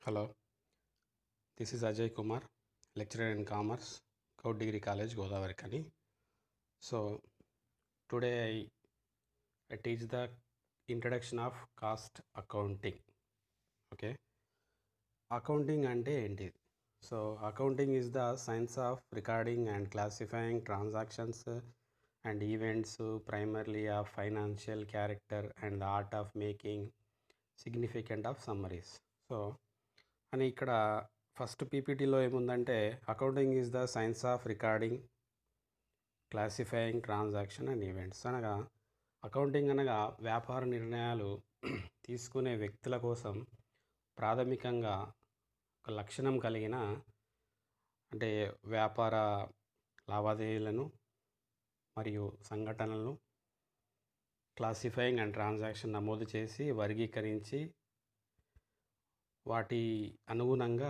Hello, this is Ajay Kumar, lecturer in Commerce, Cout Degree College, Godavarikani. So, today I teach the introduction of cost accounting. Okay, accounting ante enti. So, accounting is the science of recording and classifying transactions and events primarily of financial character and the art of making significant of summaries. So, అని ఇక్కడ first పీపీటీలో ఏముందంటే accounting is the science of recording classifying transaction and events అనగా accounting అనగా వ్యాపార నిర్ణయాలు తీసుకునే వ్యక్తుల కోసం ప్రాథమికంగా ఒక లక్షణం కలిగిన అంటే వ్యాపార లావాదేవీలను మరియు సంఘటనలను క్లాసిఫైయింగ్ అండ్ ట్రాన్సాక్షన్ నమోదు చేసి వర్గీకరించి వాటి అనుగుణంగా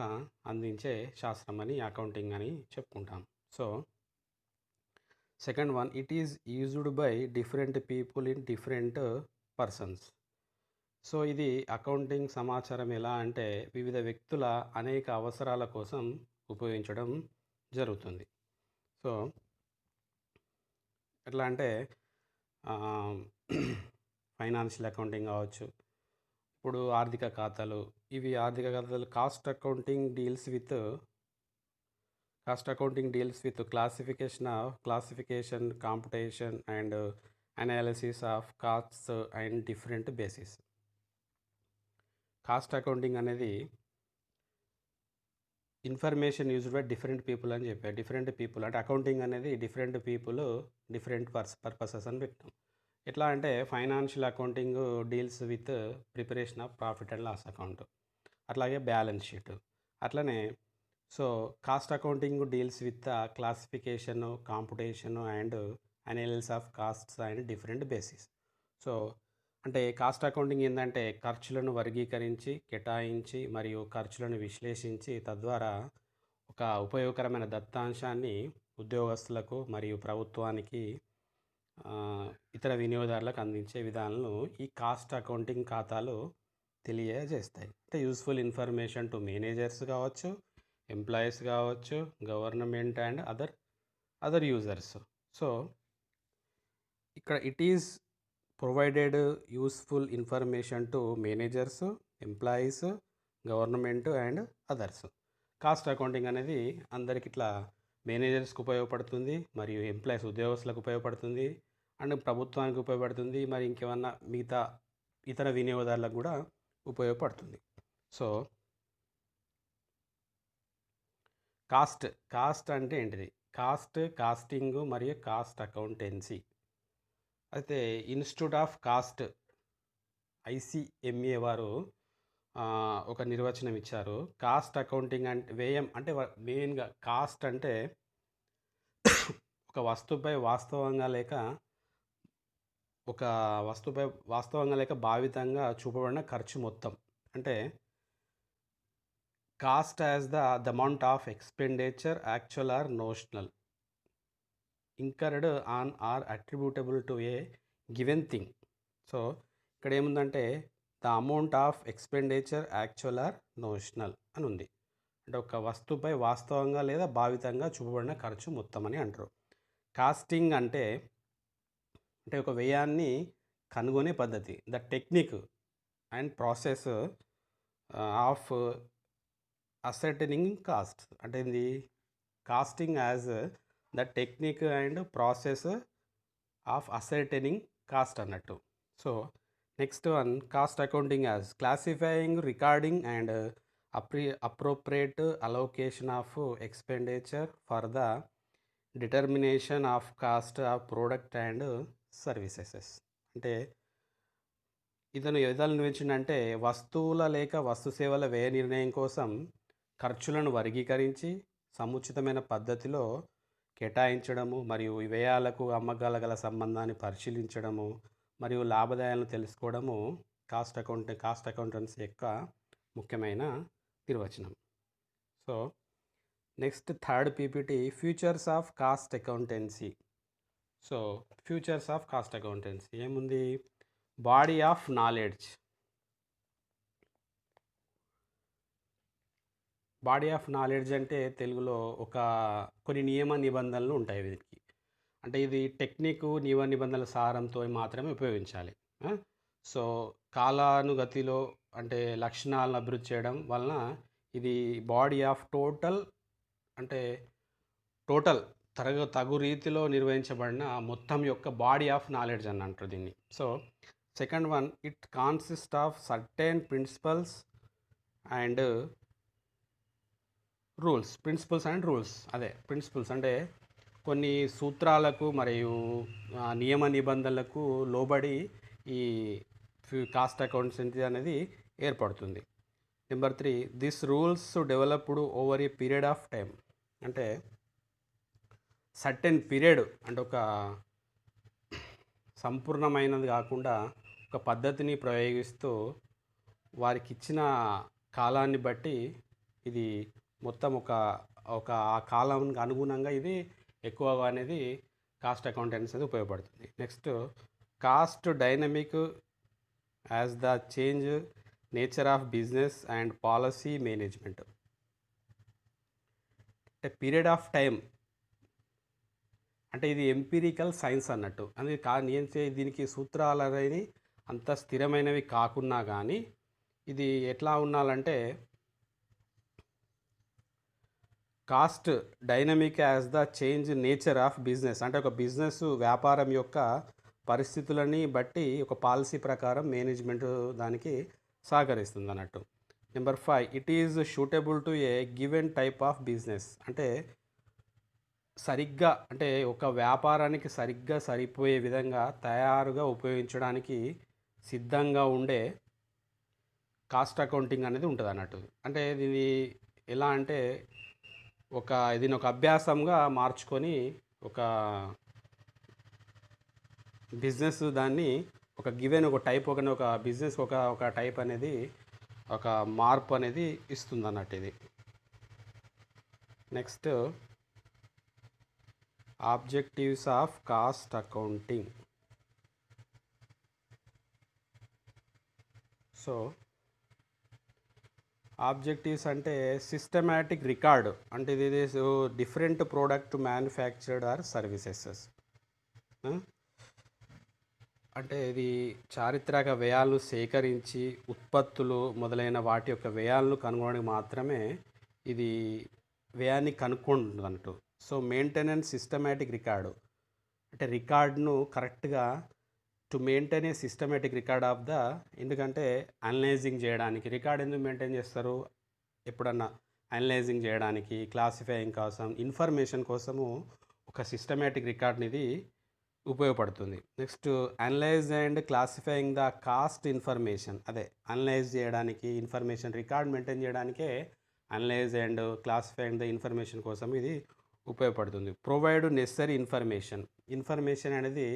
అందించే శాస్త్రం అని అకౌంటింగ్ అని చెప్పుకుంటాం. So second one, it is used by different people in different persons. So ఇది అకౌంటింగ్ సమాచారం ఎలా అంటే వివిధ వ్యక్తుల అనేక అవసరాల కోసం ఉపయోగించడం జరుగుతుంది. సో ఎట్లా అంటే ఫైనాన్షియల్ అకౌంటింగ్ కావచ్చు, ఇప్పుడు ఆర్థిక ఖాతాలు, ఇవి ఆర్థిక ఖాతాలు. Cost accounting deals with classification, competition and analysis of costs and different basis. Cost accounting అనేది information used by different people అని చెప్పారు. డిఫరెంట్ పీపుల్ అంటే అకౌంటింగ్ అనేది డిఫరెంట్ పీపుల్ డిఫరెంట్ పర్పసెస్ అని పెట్టాం. ఎట్లా అంటే financial accounting deals with preparation of profit and loss account, అట్లాగే బ్యాలెన్స్ షీట్. అట్లనే so cost accounting deals with classification, competition and analysis of costs and different basis. So అంటే cost accounting ఏంటంటే ఖర్చులను వర్గీకరించి, కేటాయించి మరియు ఖర్చులను విశ్లేషించి తద్వారా ఒక ఉపయోగకరమైన దత్తాంశాన్ని ఉద్యోగస్తులకు మరియు ప్రభుత్వానికి ఇతర వినియోగదారులకు అందించే విధానాలను ఈ కాస్ట్ అకౌంటింగ్ ఖాతాలు తెలియజేస్తాయి. అంటే యూస్ఫుల్ ఇన్ఫర్మేషన్ టు మేనేజర్స్ కావచ్చు, ఎంప్లాయీస్ కావచ్చు, government and other users. So ఇక్కడ it is provided useful information to managers, employees, government and others. Cost accounting అనేది అందరికి ఇట్లా మేనేజర్స్కి ఉపయోగపడుతుంది, మరియు ఎంప్లాయీస్ ఉద్యోగస్తులకు ఉపయోగపడుతుంది, అండ్ ప్రభుత్వానికి ఉపయోగపడుతుంది, మరి ఇంకేమన్నా మిగతా ఇతర వినియోగదారులకు కూడా ఉపయోగపడుతుంది. సో కాస్ట్ అంటే ఏంటిది? కాస్టింగ్ మరియు కాస్ట్ అకౌంటెన్సీ. అయితే ఇన్స్టిట్యూట్ ఆఫ్ కాస్ట్ ICMA వారు ఒక నిర్వచనం ఇచ్చారు. కాస్ట్ అకౌంటింగ్ అంటే వ్యయం అంటే మెయిన్గా కాస్ట్ అంటే ఒక వస్తువుపై వాస్తవంగా లేక భావితంగా చూపబడిన ఖర్చు మొత్తం. అంటే cost as the amount of expenditure actual or notional incurred on or attributable to a given thing. So ఇక్కడ ఏముందంటే the amount of expenditure actual or notional అని ఉంది. అంటే ఒక వస్తువుపై వాస్తవంగా లేదా భావితంగా చూపబడిన ఖర్చు మొత్తం అని అంటారు. కాస్టింగ్ అంటే ఒక వ్యయాన్ని కనుగొనే పద్ధతి, the technique and process of ascertaining cost. అంటే ఏంది? Costing as the technique and process of ascertaining cost అన్నట్టు. So next one, cost accounting as classifying, recording and appropriate allocation of expenditure for the determination of cost of product and services. అంటే ఇతను విధాలు నిర్వచించిందంటే వస్తువుల లేక వస్తు సేవల వ్యయ నిర్ణయం కోసం ఖర్చులను వర్గీకరించి సముచితమైన పద్ధతిలో కేటాయించడము, మరియు వ్యయాలకు అమ్మకాల గల సంబంధాన్ని పరిశీలించడము, మరియు లాభదాయాలను తెలుసుకోవడము కాస్ట్ అకౌంటెన్సీ యొక్క ముఖ్యమైన నిర్వచనం. So next third PPT, futures of cost accountancy. So futures of cost accountancy ఏముంది? Body of knowledge. Body of knowledge అంటే తెలుగులో కొన్ని నియమ నిబంధనలు ఉంటాయి వీరికి. అంటే ఇది టెక్నికు నియమ నిబంధనల సారంతో మాత్రమే ఉపయోగించాలి. ఆ! సో, కాలానుగతిలో అంటే లక్షణాలను అభివృద్ధి చేయడం వలన ఇది బాడీ ఆఫ్ అంటే టోటల్ తగు రీతిలో నిర్వహించబడిన మొత్తం యొక్క బాడీ ఆఫ్ నాలెడ్జ్ అని అంటారు దీన్ని. So, second one, it consist of certain principles and principles and rules. అదే ప్రిన్సిపల్స్ అంటే కొన్ని సూత్రాలకు మరియు నియమ నిబంధనలకు లోబడి ఈ కాస్ట్ అకౌంటెన్సీ అనేది ఏర్పడుతుంది. Number 3, this rules developed over a period of time. అంటే సర్టెన్ పీరియడ్ అంటే ఒక సంపూర్ణమైనది కాకుండా ఒక పద్ధతిని ప్రయోగిస్తూ వారికి ఇచ్చిన కాలాన్ని బట్టి ఇది మొత్తం ఒక ఆ కాలానికి అనుగుణంగా ఇది ఎక్కువగా అనేది కాస్ట్ అకౌంటెన్సీ అనేది ఉపయోగపడుతుంది. Next, cost dynamic as the change nature of business and policy management. అంటే పీరియడ్ ఆఫ్ టైం అంటే ఇది ఎంపిరికల్ సైన్స్ అన్నట్టు. అది దీనికి సూత్రాలు అనేవి అంత స్థిరమైనవి కాకున్నా కానీ ఇది ఎట్లా ఉండాలంటే cost dynamic as the change nature of business. అంటే ఒక బిజినెస్ వ్యాపారం యొక్క పరిస్థితులని బట్టి ఒక పాలసీ ప్రకారం మేనేజ్మెంట్ దానికి సహకరిస్తుంది అన్నట్టు. Number 5, it is suitable to a given type of business. అంటే ఒక వ్యాపారానికి సరిగ్గా సరిపోయే విధంగా తయారుగా ఉపయోగించడానికి సిద్ధంగా ఉండే కాస్ట్ అకౌంటింగ్ అనేది ఉంటుంది అన్నట్టు. అంటే ఇది ఎలా అంటే దీని ఒక అభ్యాసంగా మార్చుకొని ఒక బిజినెస్ దాన్ని ఒక గివెన్ ఒక టైప్ ఒక బిజినెస్ ఒక టైప్ అనేది ఒక మార్పు అనేది ఇస్తుంది అన్నట్టు ఇది. Next, objectives of cost accounting. So objectives అంటే సిస్టమాటిక్ రికార్డ్. అంటే ఇది different product manufactured or services. అంటే ఇది చారిత్రక వ్యయాలను సేకరించి ఉత్పత్తులు మొదలైన వాటి యొక్క వ్యయాలను కనుగొనడానికి మాత్రమే ఇది వ్యయాన్ని కనుక్కుంటుంది అన్నట్టు. సో మెయింటెనెన్స్ సిస్టమాటిక్ రికార్డు అంటే రికార్డును కరెక్ట్గా to maintain a systematic record of the. ఎందుకంటే అనలైజింగ్ చేయడానికి రికార్డ్ ఎందుకు మెయింటైన్ చేస్తారు? ఎప్పుడన్నా అనలైజింగ్ చేయడానికి, క్లాసిఫైయింగ్ కోసం, ఇన్ఫర్మేషన్ కోసము ఒక సిస్టమేటిక్ రికార్డ్ని ఇది ఉపయోగపడుతుంది. Next, analyse and classifying the cost information. అదే అనలైజ్ చేయడానికి, ఇన్ఫర్మేషన్ రికార్డ్ మెయింటైన్ చేయడానికే analyse and classifying the information కోసం ఇది ఉపయోగపడుతుంది. ప్రొవైడ్ నెసరీ ఇన్ఫర్మేషన్ అనేది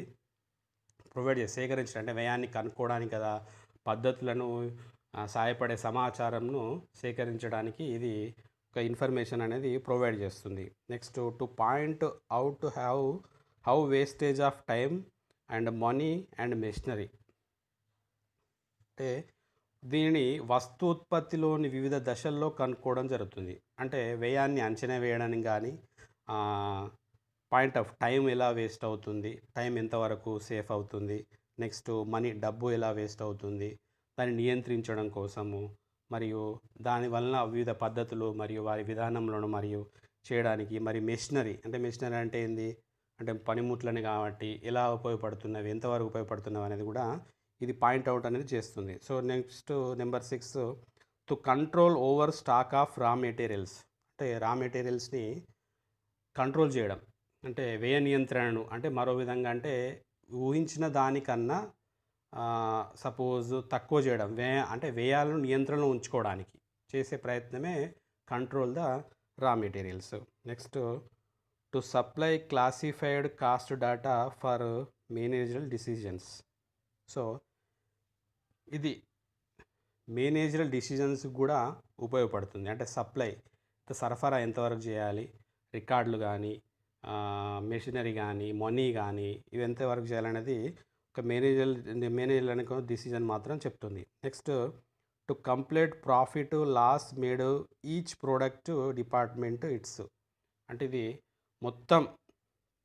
ప్రొవైడ్ సేకరించడం అంటే వ్యయాన్ని కనుక్కోవడానికి కదా, పద్ధతులను సహాయపడే సమాచారంను సేకరించడానికి ఇది ఒక ఇన్ఫర్మేషన్ అనేది ప్రొవైడ్ చేస్తుంది. Next, to point out how wastage of time and money and machinery. అంటే దీనిని ఉత్పత్తిలోని వివిధ దశల్లో కనుక్కోవడం జరుగుతుంది. అంటే వ్యయాన్ని అంచనా వేయడానికి కానీ, పాయింట్ ఆఫ్ టైం ఎలా వేస్ట్ అవుతుంది, టైం ఎంతవరకు సేఫ్ అవుతుంది, నెక్స్ట్ మనీ డబ్బు ఎలా వేస్ట్ అవుతుంది, దాన్ని నియంత్రించడం కోసము, మరియు దానివల్ల వివిధ పద్ధతులు మరియు వారి విధానంలోను మరియు చేయడానికి, మరి మెషినరీ అంటే ఏంది అంటే పనిముట్లని కాబట్టి ఎలా ఉపయోగపడుతున్నవి, ఎంతవరకు ఉపయోగపడుతున్నవి అనేది కూడా ఇది పాయింట్ అవుట్ అనేది చేస్తుంది. So next number 6, to control over stock of రా మెటీరియల్స్. అంటే రా మెటీరియల్స్ని కంట్రోల్ చేయడం అంటే వ్యయ నియంత్రణను అంటే మరో విధంగా అంటే ఊహించిన దానికన్నా సపోజ్ తక్కువ చేయడం వ్యయాలను నియంత్రణలో ఉంచుకోవడానికి చేసే ప్రయత్నమే control the raw materials. Next, to supply classified cost data for managerial decisions. So ఇది మేనేజరల్ డిసిజన్స్ కూడా ఉపయోగపడుతుంది. అంటే సరఫరా ఎంతవరకు చేయాలి, రికార్డులు కానీ, మెషినరీ కానీ, మనీ కానీ ఇవి ఎంతవరకు చేయాలనేది ఒక మేనేజర్ అనుకో డిసిజన్ మాత్రం చెప్తుంది. Next, to complete profit loss made each product department its. అంటే ఇది మొత్తం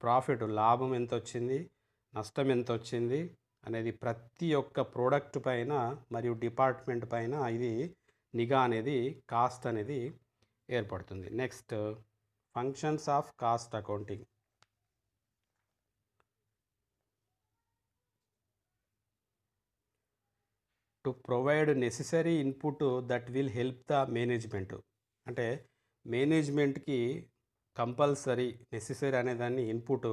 ప్రాఫిట్, లాభం ఎంత వచ్చింది, నష్టం ఎంత వచ్చింది అనేది ప్రతి ఒక్క ప్రోడక్ట్ పైన మరియు డిపార్ట్మెంట్ పైన ఇది నిఘా అనేది, కాస్ట్ అనేది ఏర్పడుతుంది. Next, functions of cost accounting. To provide necessary input that will help the management. అంటే మేనేజ్మెంట్కి కంపల్సరీ నెసెసరీ అనేదాన్ని ఇన్పుట్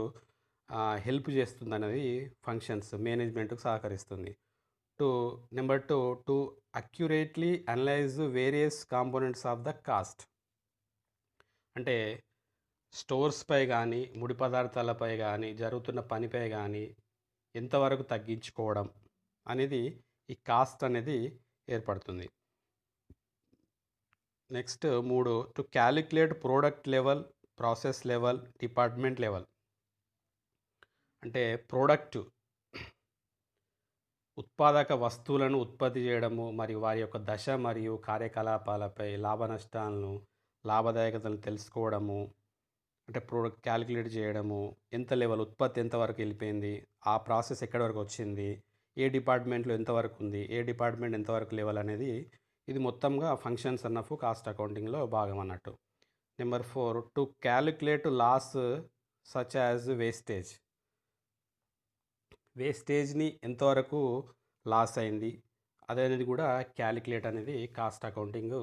హెల్ప్ చేస్తుంది అనేది ఫంక్షన్స్ మేనేజ్మెంట్కి సహకరిస్తుంది. Number 2, to accurately analyse various components of the cost. అంటే స్టోర్స్పై కానీ, ముడి పదార్థాలపై కానీ, జరుగుతున్న పనిపై కానీ ఎంతవరకు తగ్గించుకోవడం అనేది ఈ కాస్ట్ అనేది ఏర్పడుతుంది. Next 3, to calculate product level, process level, department level. అంటే ప్రోడక్ట్ ఉత్పాదక వస్తువులను ఉత్పత్తి చేయడము మరియు వారి యొక్క దశ మరియు కార్యకలాపాలపై లాభ నష్టాలను, లాభదాయకతను తెలుసుకోవడము, అంటే ప్రోడక్ట్ క్యాలిక్యులేట్ చేయడము, ఎంత లెవెల్ ఉత్పత్తి ఎంతవరకు వెళ్ళిపోయింది, ఆ ప్రాసెస్ ఎక్కడి వరకు వచ్చింది, ఏ డిపార్ట్మెంట్లో ఎంతవరకు ఉంది, ఏ డిపార్ట్మెంట్ ఎంతవరకు లెవెల్ అనేది ఇది మొత్తంగా ఫంక్షన్స్ అన్నఫ్ కాస్ట్ అకౌంటింగ్లో భాగం అన్నట్టు. Number 4, to calculate loss such as wastage. వేస్టేజ్ని ఎంతవరకు లాస్ అయింది అదనేది కూడా క్యాలిక్యులేట్ అనేది కాస్ట్ అకౌంటింగ్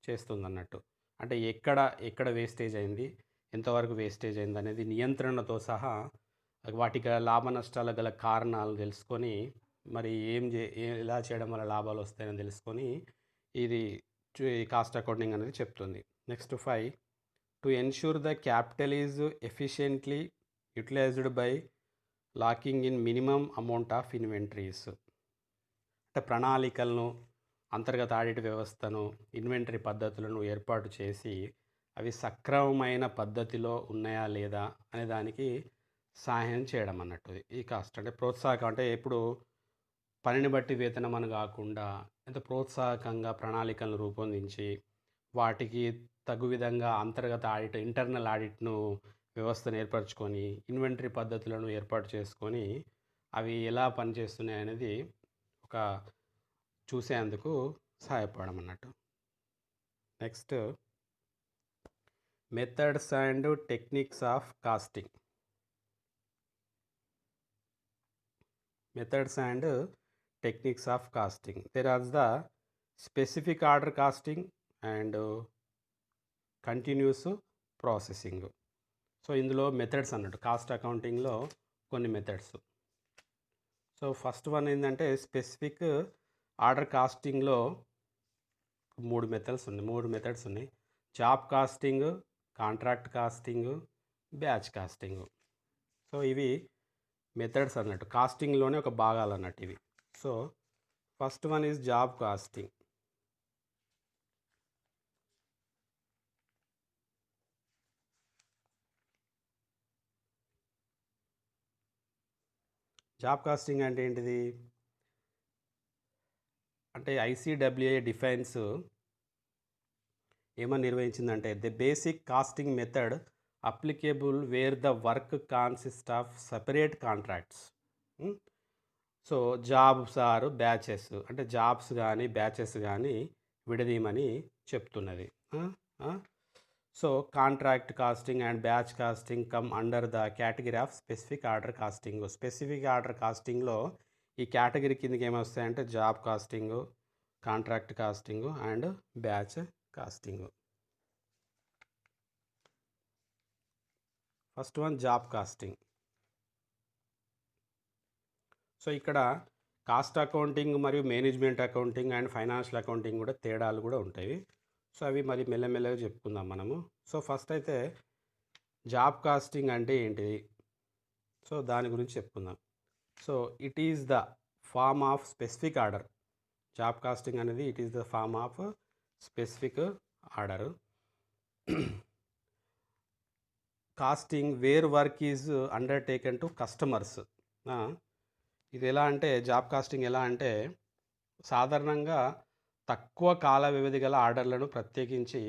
చేస్తుంది అన్నట్టు. అంటే ఎక్కడ వేస్టేజ్ అయింది, ఎంతవరకు వేస్టేజ్ అయింది అనేది నియంత్రణతో సహా వాటికి లాభ నష్టాల గల కారణాలు తెలుసుకొని, మరి ఎలా చేయడం వల్ల లాభాలు వస్తాయని తెలుసుకొని ఇది కాస్ట్ అకౌంటింగ్ అనేది చెప్తుంది. Next 5, to ensure the capital is efficiently utilized by locking in minimum amount of inventories. అంటే ప్రణాళికలను, అంతర్గత ఆడిట్ వ్యవస్థను, ఇన్వెంటరీ పద్ధతులను ఏర్పాటు చేసి అవి సక్రమమైన పద్ధతిలో ఉన్నాయా లేదా అనే దానికి సహాయం చేయడం అన్నట్టు ఈ కాస్ట్. అంటే ప్రోత్సాహకం, అంటే ఎప్పుడు పనిని బట్టి వేతనం అని కాకుండా ఎంత ప్రోత్సాహకంగా ప్రణాళికలను రూపొందించి వాటికి తగు విధంగా అంతర్గత ఆడిట్, ఇంటర్నల్ ఆడిట్ను వ్యవస్థను ఏర్పరచుకొని ఇన్వెంటరీ పద్ధతులను ఏర్పాటు చేసుకొని అవి ఎలా పనిచేస్తున్నాయి అనేది ఒక చూసేందుకు సహాయపడడం అన్నట్టు. Next, methods and techniques of costing. Methods and techniques of costing. There are the specific order costing and continuous processing. So ఇందులో మెథడ్స్ అన్నట్టు కాస్ట్ అకౌంటింగ్లో కొన్ని మెథడ్స్. సో ఫస్ట్ వన్ ఏంటంటే స్పెసిఫిక్ ఆర్డర్ కాస్టింగ్లో 3 మెథడ్స్ ఉన్నాయి. Job costing, contract costing, batch costing. So ఇవి methods అన్నట్టు, కాస్టింగ్లోనే ఒక భాగాలు అన్నట్టు ఇవి. So first one is job costing. Job costing అంటే ఏంటిది అంటే ఐసిడబ్ల్యూఏ డిఫైన్స్ ఏమని నిర్వహించిందంటే the basic costing method applicable where the work consist of separate contracts. So jobs or batches, అంటే జాబ్స్ కానీ బ్యాచెస్ కానీ విడదీయమని చెప్తున్నది. So contract costing and batch costing come under the category of specific order costing. Specific order కాస్టింగ్లో ఈ category కిందకి ఏమొస్తాయంటే job costing, contract costing and batch costing. First one job costing. So ఇక్కడ cost accounting మరియు management accounting and financial accounting కూడా తేడాలు కూడా ఉంటాయి. సో అవి మరి మెల్లమెల్లగా చెప్పుకుందాం మనము. సో ఫస్ట్ అయితే జాబ్ కాస్టింగ్ అంటే ఏంటిది, సో దాని గురించి చెప్పుకుందాం. So it is the form of specific order. Job costing అనేది it is the form of specific order costing where work is undertaken to customers. ఇది ఎలా అంటే జాబ్ కాస్టింగ్ ఎలా అంటే సాధారణంగా తక్కువ కాల వ్యవధి గల ఆర్డర్లను ప్రత్యేకించి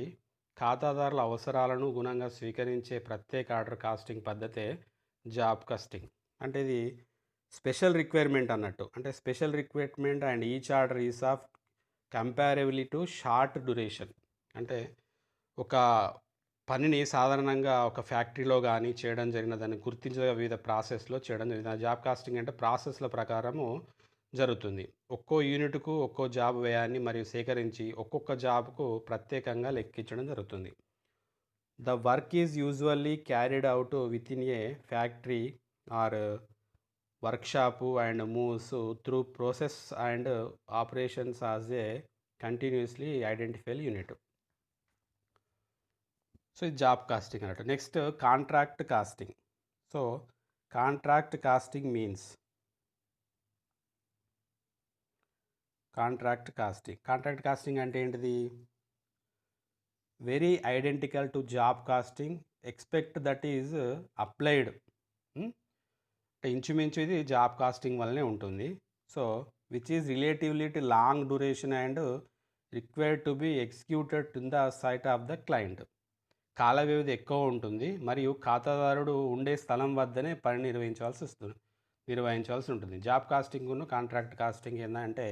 ఖాతాదారుల అవసరాలను గుణంగా స్వీకరించే ప్రత్యేక ఆర్డర్ కాస్టింగ్ పద్ధతే జాబ్ కాస్టింగ్. అంటే ఇది స్పెషల్ రిక్వైర్మెంట్ అన్నట్టు. అంటే special requirement and each order is of comparatively to short duration. అంటే ఒక పనిని సాధారణంగా ఒక ఫ్యాక్టరీలో కానీ చేయడం జరిగిన దాన్ని గుర్తించదగ్గ వివిధ ప్రాసెస్లో చేయడం జరిగింది. జాబ్ కాస్టింగ్ అంటే ప్రాసెస్ల ప్రకారము జరుగుతుంది. ఒక్కో యూనిట్‌కు ఒక్కో జాబ్ వ్యయాన్ని మరియు సేకరించి ఒక్కొక్క జాబ్‌కు ప్రత్యేకంగా లెక్కించడం జరుగుతుంది. The work is usually carried out within a factory or workshop and moves through process and operations as a continuously identified unit. So ఇది జాబ్ కాస్టింగ్ అన్నట్టు. Next contract costing. So contract costing means contract costing అంటే ఏంటిది? Very identical to job costing expect that is applied. అంటే ఇంచుమించు ఇది job costing వల్లనే ఉంటుంది. So which is relatively to long duration and required to be executed in the site of the client. కాల వ్యవధి ఎక్కువ ఉంటుంది మరియు ఖాతాదారుడు ఉండే స్థలం వద్దనే పని నిర్వహించాల్సి ఉంటుంది. జాబ్ కాస్టింగ్ను కాంట్రాక్ట్ కాస్టింగ్ ఏంటంటే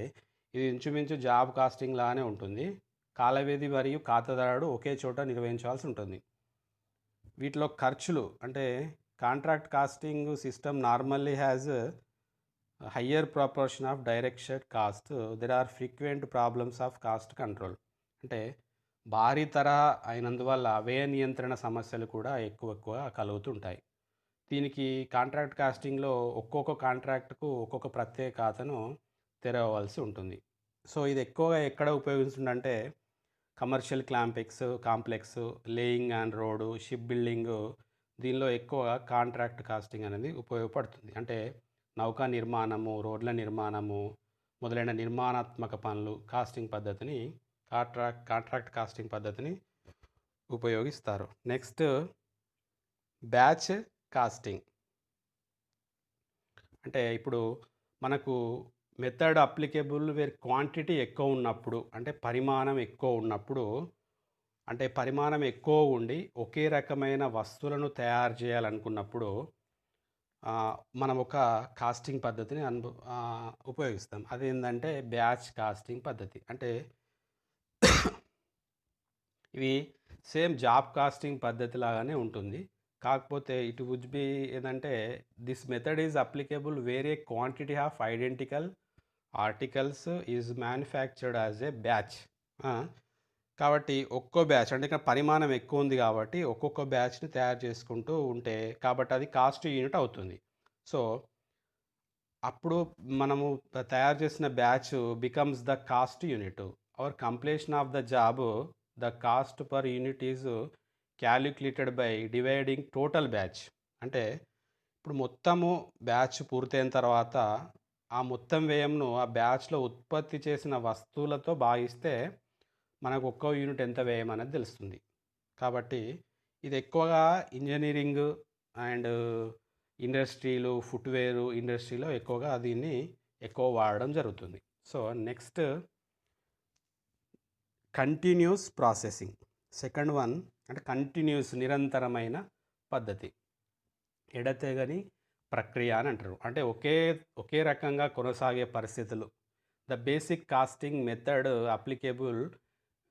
ఇది ఇంచుమించు జాబ్ కాస్టింగ్ లానే ఉంటుంది. కాల వ్యవధి మరియు ఖాతాదారుడు ఒకే చోట నిర్వహించాల్సి ఉంటుంది. వీటిలో ఖర్చులు అంటే contract costing system normally has higher proportion of direct cost. There are frequent problems of cost control. అంటే భారీ తరహా అయినందువల్ల వ్యయ నియంత్రణ సమస్యలు కూడా ఎక్కువ కలుగుతుంటాయి. దీనికి కాంట్రాక్ట్ కాస్టింగ్లో ఒక్కొక్క కాంట్రాక్ట్కు ఒక్కొక్క ప్రత్యేక ఖాతాను తెరవవలసి ఉంటుంది. సో ఇది ఎక్కువగా ఎక్కడ ఉపయోగిస్తుందంటే commercial complex, laying and road, ship building, దీనిలో ఎక్కువగా కాంట్రాక్ట్ కాస్టింగ్ అనేది ఉపయోగపడుతుంది. అంటే నౌకా నిర్మాణము, రోడ్ల నిర్మాణము మొదలైన నిర్మాణాత్మక పనులు కాంట్రాక్ట్ కాస్టింగ్ పద్ధతిని ఉపయోగిస్తారు. Next batch costing. అంటే ఇప్పుడు మనకు మెథడ్ అప్లికేబుల్ వేర్ క్వాంటిటీ ఎక్కువ ఉన్నప్పుడు, అంటే పరిమాణం ఎక్కువ ఉండి ఒకే రకమైన వస్తువులను తయారు చేయాలనుకున్నప్పుడు మనం ఒక కాస్టింగ్ పద్ధతిని ఉపయోగిస్తాం. అదేంటంటే బ్యాచ్ కాస్టింగ్ పద్ధతి. అంటే ఇవి సేమ్ జాబ్ కాస్టింగ్ పద్ధతి లాగానే ఉంటుంది. కాకపోతే ఇట్ వుడ్ బి ఏంటంటే దిస్ మెథడ్ ఈజ్ అప్లికేబుల్ వేరే quantity of identical articles is manufactured as a batch. కాబట్టి ఒక్కో బ్యాచ్ అంటే ఇక్కడ పరిమాణం ఎక్కువ ఉంది కాబట్టి ఒక్కొక్క బ్యాచ్ని తయారు చేసుకుంటూ ఉంటే కాబట్టి అది కాస్ట్ యూనిట్ అవుతుంది. సో అప్పుడు మనము తయారు చేసిన batch becomes the cost unit. Our completion of the job the cost per unit is calculated by dividing total batch. అంటే ఇప్పుడు మొత్తము బ్యాచ్ పూర్తయిన తర్వాత ఆ మొత్తం వ్యయంను ఆ బ్యాచ్లో ఉత్పత్తి చేసిన వస్తువులతో భాగిస్తే మనకు ఒక్కో యూనిట్ ఎంత వ్యయం అనేది తెలుస్తుంది. కాబట్టి ఇది ఎక్కువగా ఇంజనీరింగ్ అండ్ ఇండస్ట్రీలు, ఫుట్వేర్ ఇండస్ట్రీలో ఎక్కువగా దీన్ని వాడడం జరుగుతుంది. So next continuous processing. Second one అంటే కంటిన్యూస్ నిరంతరమైన పద్ధతి, ఎడతెగని ప్రక్రియ అని అంటారు. అంటే ఒకే రకంగా కొనసాగే పరిస్థితులు. The basic costing method applicable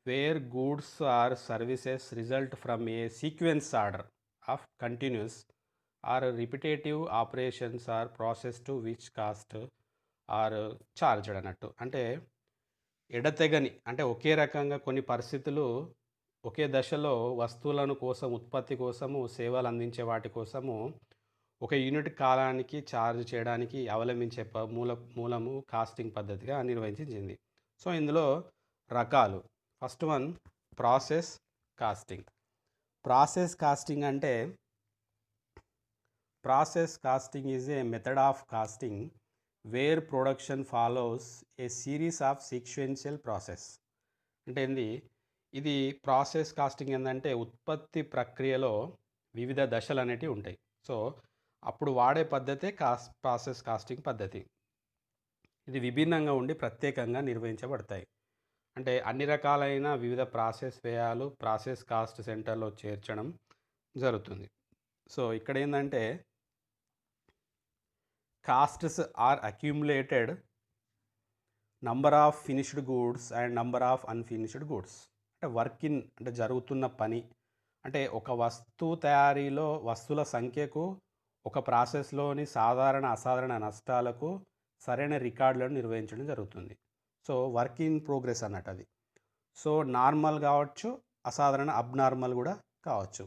where goods or services result from a sequence order of continuous or repetitive operations or process to which cost are charged అన్నట్టు. అంటే ఎడతెగని అంటే ఒకే రకంగా కొన్ని పరిస్థితులు ఒకే దశలో వస్తువులను ఉత్పత్తి కోసము, సేవలు అందించే వాటి కోసము ఒక యూనిట్ కాలానికి ఛార్జ్ చేయడానికి అవలంబించే మూలము కాస్టింగ్ పద్ధతిగా నిర్వచించింది. సో ఇందులో రకాలు. First one process costing. Process costing is a method of costing where production follows a series of sequential process. అంటే ఇది ప్రాసెస్ కాస్టింగ్ ఏంటంటే ఉత్పత్తి ప్రక్రియలో వివిధ దశలు అనేటివి ఉంటాయి. సో అప్పుడు వాడే పద్ధతే ప్రాసెస్ కాస్టింగ్ పద్ధతి. ఇది విభిన్నంగా ఉండి ప్రత్యేకంగా నిర్వహించబడతాయి. అంటే అన్ని రకాలైన వివిధ ప్రాసెస్ వ్యయాలు ప్రాసెస్ కాస్ట్ సెంటర్లో చేర్చడం జరుగుతుంది. సో ఇక్కడేందంటే costs are accumulated number of finished goods and number of unfinished goods. అంటే అంటే జరుగుతున్న పని. అంటే ఒక వస్తువు తయారీలో వస్తువుల సంఖ్యకు, ఒక ప్రాసెస్‌లోని సాధారణ, అసాధారణ నష్టాలకు సరైన రికార్డులను నిర్వహించడం జరుగుతుంది. సో వర్క్ ఇన్ ప్రోగ్రెస్ అన్నట్టు అది. సో నార్మల్ కావచ్చు, అసాధారణ అబ్నార్మల్ కూడా కావచ్చు.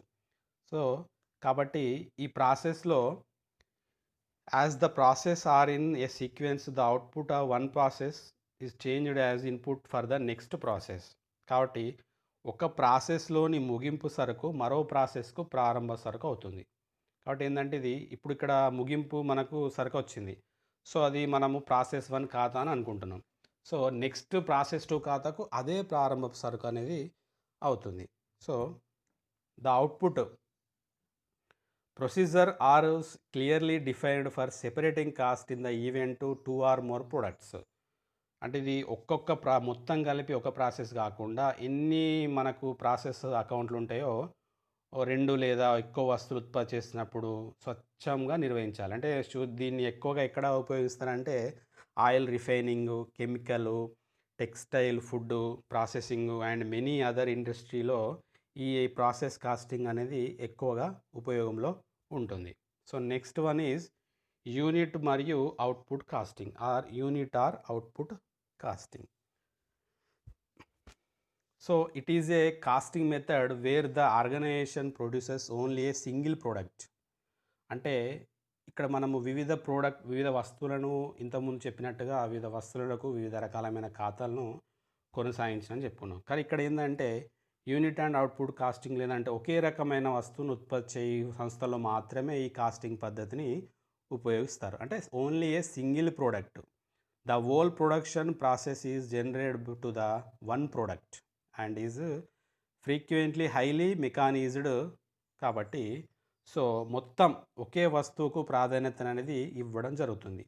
సో కాబట్టి ఈ ప్రాసెస్‌లో as the process are in a sequence the output of one process is changed as input for the next process. కాబట్టి ఒక ప్రాసెస్‌లోని ముగింపు సరుకు మరో ప్రాసెస్‌కు ప్రారంభ సరుకు అవుతుంది. కాబట్టి ఏందంటే ఇది ఇప్పుడు ఇక్కడ ముగింపు మనకు సరుకొచ్చింది. సో అది మనము ప్రాసెస్ 1 ఖాతా అని అనుకుంటున్నాం. సో నెక్స్ట్ ప్రాసెస్ 2 ఖాతాకు అదే ప్రారంభపు సరుకు అనేది అవుతుంది. So the output procedure are clearly defined for separating cost in the event 2 or more products. అంటే ఇది ఒక్కొక్క మొత్తం కలిపి ఒక ప్రాసెస్ కాకుండా ఎన్ని మనకు ప్రాసెస్ అకౌంట్లు ఉంటాయో, ఓ 2 లేదా ఎక్కువ వస్తువులు ఉత్పత్తి చేసినప్పుడు స్వచ్ఛంగా నిర్వహించాలి. అంటే దీన్ని ఎక్కువగా ఎక్కడ ఉపయోగిస్తారంటే oil refining, chemical, textile, food processing and many other ఇండస్ట్రీలో ఈ ప్రాసెస్ కాస్టింగ్ అనేది ఎక్కువగా ఉపయోగంలో ఉంటుంది. So next one is unit మరియు output costing or unit or output costing. So it is a costing method where the organization produces only a single product. అంటే ఇక్కడ మనము వివిధ వస్తువులను ఇంతకుముందు చెప్పినట్టుగా వివిధ వస్తువులకు వివిధ రకాలమైన ఖాతాలను కొనసాగించని చెప్పుకున్నాం. కానీ ఇక్కడ ఏందంటే యూనిట్ అండ్ అవుట్‌పుట్ కాస్టింగ్ లేదంటే ఒకే రకమైన వస్తువును ఉత్పత్తి చేయు సంస్థల్లో మాత్రమే ఈ కాస్టింగ్ పద్ధతిని ఉపయోగిస్తారు. అంటే only a single product. The whole production process is generated to the one product and is frequently highly mechanised. కాబట్టి సో మొత్తం ఒకే వస్తువుకు ప్రాధాన్యత అనేది ఇవ్వడం జరుగుతుంది.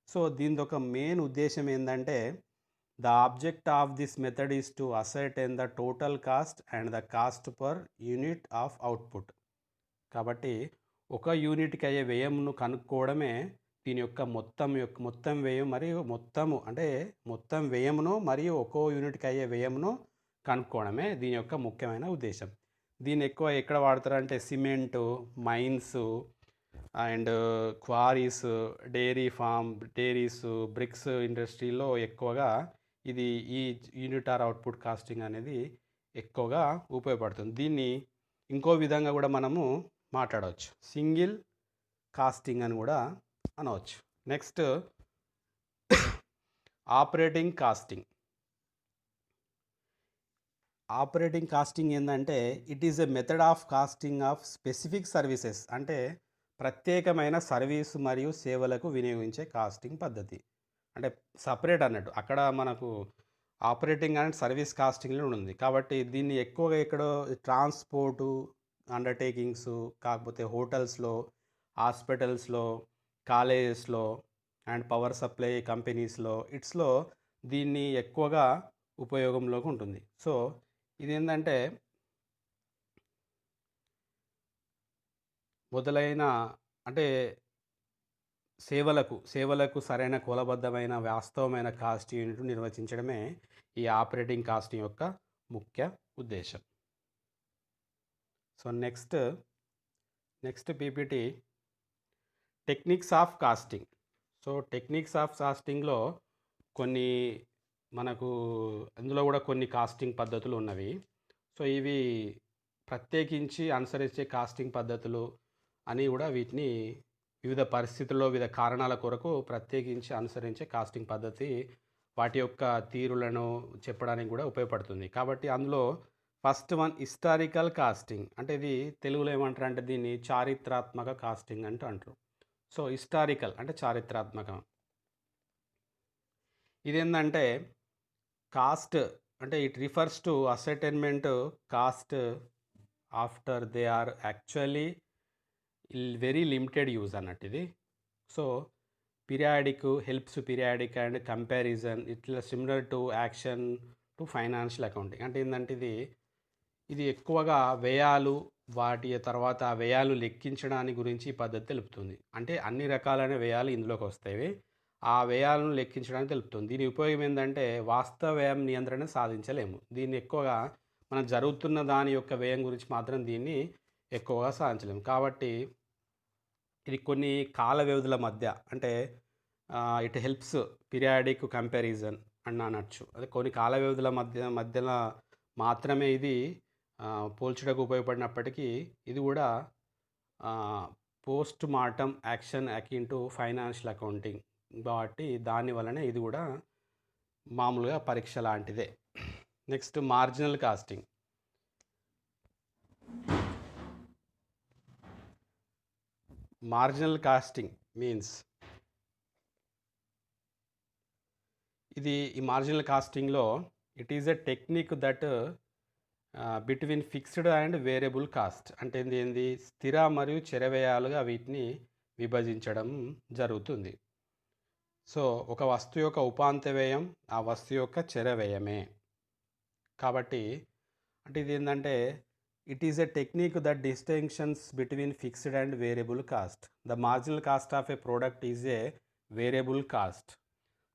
సో దీని ఒక మెయిన్ ఉద్దేశం ఏంటంటే the object of this method is to ascertain the total cost and the cost per unit of output. కాబట్టి ఒక యూనిట్‌కి అయ్యే వ్యయంను కనుక్కోవడమే దీని యొక్క మొత్తం వ్యయం మరియు మొత్తం వ్యయమును మరియు ఒక్కో యూనిట్‌కి అయ్యే వ్యయమును కనుక్కోవడమే దీని యొక్క ముఖ్యమైన ఉద్దేశం. దీన్ని ఎక్కువ ఎక్కడ వాడతారంటే cement, mines and quarries, dairies, bricks ఇండస్ట్రీలో ఎక్కువగా ఇది ఈ యూనిట్ ఆర్ అవుట్‌పుట్ కాస్టింగ్ అనేది ఎక్కువగా ఉపయోగపడుతుంది. దీన్ని ఇంకో విధంగా కూడా మనము మాట్లాడవచ్చు. సింగిల్ కాస్టింగ్ అని కూడా అనవచ్చు. Next operating costing. Operating costing ఏందంటే it is a method of costing of specific services. అంటే ప్రత్యేకమైన సర్వీసు మరియు సేవలకు వినియోగించే కాస్టింగ్ పద్ధతి. అంటే సపరేట్ అన్నట్టు. అక్కడ మనకు ఆపరేటింగ్ అండ్ సర్వీస్ కాస్టింగ్‌లో ఉంది. కాబట్టి దీన్ని ఎక్కువగా ఎక్కడో ట్రాన్స్‌పోర్టు, అండర్‌టేకింగ్సు, కాకపోతే హోటల్స్‌లో, హాస్పిటల్స్‌లో, కాలేజెస్‌లో అండ్ పవర్ సప్లై కంపెనీస్‌లో ఇట్స్‌లో దీన్ని ఎక్కువగా ఉపయోగంలోకి ఉంటుంది. సో ఇదేందంటే మొదలైన అంటే సేవలకు సరైన కొలబద్ధమైన వాస్తవమైన కాస్ట్ యూనిట్ నిర్వచించడమే ఈ ఆపరేటింగ్ కాస్టింగ్ యొక్క ముఖ్య ఉద్దేశం. So next PPT techniques of costing. So techniques of కాస్టింగ్లో కొన్ని మనకు అందులో కూడా కొన్ని కాస్టింగ్ పద్ధతులు ఉన్నవి. సో ఇవి ప్రత్యేకించి అనుసరించే కాస్టింగ్ పద్ధతులు అని కూడా వీటిని వివిధ పరిస్థితుల్లో వివిధ కారణాల కొరకు ప్రత్యేకించి అనుసరించే కాస్టింగ్ పద్ధతి వాటి యొక్క తీరులను చెప్పడానికి కూడా ఉపయోగపడుతుంది. కాబట్టి అందులో ఫస్ట్ వన్ హిస్టారికల్ కాస్టింగ్. అంటే ఇది తెలుగులో ఏమంటారు అంటే దీన్ని చారిత్రాత్మక కాస్టింగ్ అంటారు. సో హిస్టారికల్ అంటే చారిత్రాత్మకం. ఇదేంటంటే కాస్ట్ అంటే it refers to ascertainment cost after they are actually very limited use అన్నట్టు ఇది. So periodic helps periodic and comparison ఇట్లా similar to action to financial accounting. అంటే ఏందంటే ఇది ఎక్కువగా వ్యయాలు, వాటి తర్వాత ఆ వ్యయాలను లెక్కించడాన్ని గురించి ఈ పద్ధతి తెలుపుతుంది. అంటే అన్ని రకాలైన వ్యయాలు ఇందులోకి వస్తాయి. ఆ వ్యయాలను లెక్కించడానికి తెలుపుతుంది. దీని ఉపయోగం ఏందంటే వాస్తవ వ్యయం నియంత్రణ సాధించలేము. దీన్ని ఎక్కువగా మనం జరుగుతున్న దాని యొక్క వ్యయం గురించి మాత్రం దీన్ని ఎక్కువగా సాధించలేము. కాబట్టి ఇది కొన్ని కాల వ్యవధుల మధ్య అంటే ఇట్ హెల్ప్స్ పీరియాడిక్ కంపారిజన్ అని అనొచ్చు. అదే కొన్ని కాల వ్యవధుల మధ్యన మాత్రమే ఇది పోల్చుటకు ఉపయోగపడినప్పటికీ ఇది కూడా post mortem action akin to financial accounting కాబట్టి దాని వలన ఇది కూడా మామూలుగా పరీక్ష లాంటిదే. Next marginal costing. Marginal costing means ఈ మార్జినల్ కాస్టింగ్లో it is a technique that between fixed and variable cost. అంటే ఏంది స్థిర మరియు చర వ్యయాలుగా వీటిని విభజించడం జరుగుతుంది. సో ఒక వస్తువు యొక్క ఉపాంత వ్యయం ఆ వస్తువు యొక్క చర వ్యయమే. కాబట్టి అంటే ఇది ఏంటంటే it is a technique that distinctions between fixed and variable cost. The marginal cost of a product is a variable cost.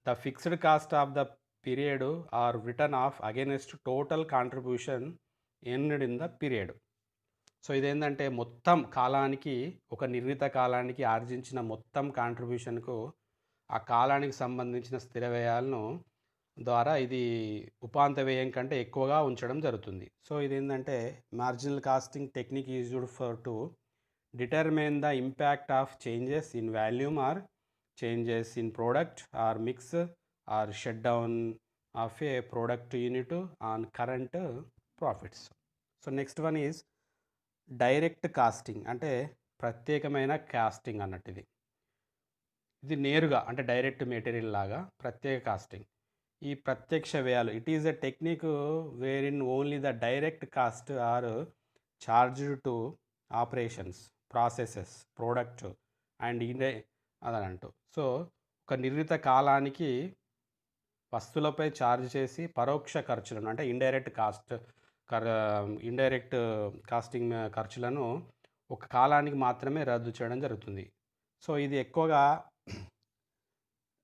The fixed cost of the period are return of against total contribution earned in the period. So ఇదేంటంటే మొత్తం కాలానికి ఒక నిర్ణీత కాలానికి ఆర్జించిన మొత్తం కాంట్రిబ్యూషన్కు ఆ కాలానికి సంబంధించిన స్థిర వ్యయాలను ద్వారా ఇది ఉపాంత వ్యయం కంటే ఎక్కువగా ఉంచడం జరుగుతుంది. సో ఇదేంటంటే marginal costing technique used for to determine the impact of changes in volume or changes in product or mix or shut down of a product unit on current profits. So next one is direct costing. అంటే ప్రత్యేకమైన casting అన్నట్టు ఇది నేరుగా అంటే direct material లాగా ప్రత్యేక casting. ఈ ప్రత్యక్ష వ్యయాలు it is a technique where in only the direct cost are charged to operations processes product and అదనంటూ. సో ఒక నిర్ణీత కాలానికి వస్తువులపై ఛార్జ్ చేసి పరోక్ష ఖర్చులను అంటే ఇండైరెక్ట్ కాస్టింగ్ ఖర్చులను ఒక కాలానికి మాత్రమే రద్దు చేయడం జరుగుతుంది. సో ఇది ఎక్కువగా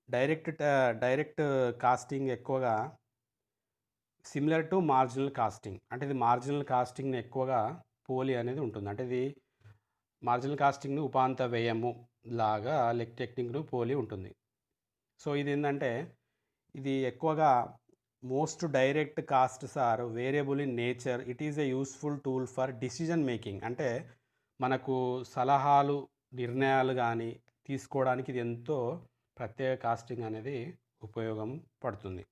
డైరెక్ట్ కాస్టింగ్ ఎక్కువగా సిమిలర్ టు మార్జినల్ కాస్టింగ్. అంటే ఇది మార్జినల్ కాస్టింగ్ని ఎక్కువగా పోలి అనేది ఉంటుంది. అంటే ఇది మార్జినల్ కాస్టింగ్ని ఉపాంత వ్యయము లాగా టెక్నిక్ను పోలి ఉంటుంది. సో ఇది ఏంటంటే ఇది ఎక్కువగా most direct costs are variable in nature. It is a useful tool for decision making. అంటే మనకు సలహాలు నిర్ణయాలు కానీ తీసుకోవడానికి ఇది ఎంతో ప్రత్యేక కాస్టింగ్ అనేది ఉపయోగం పడుతుంది.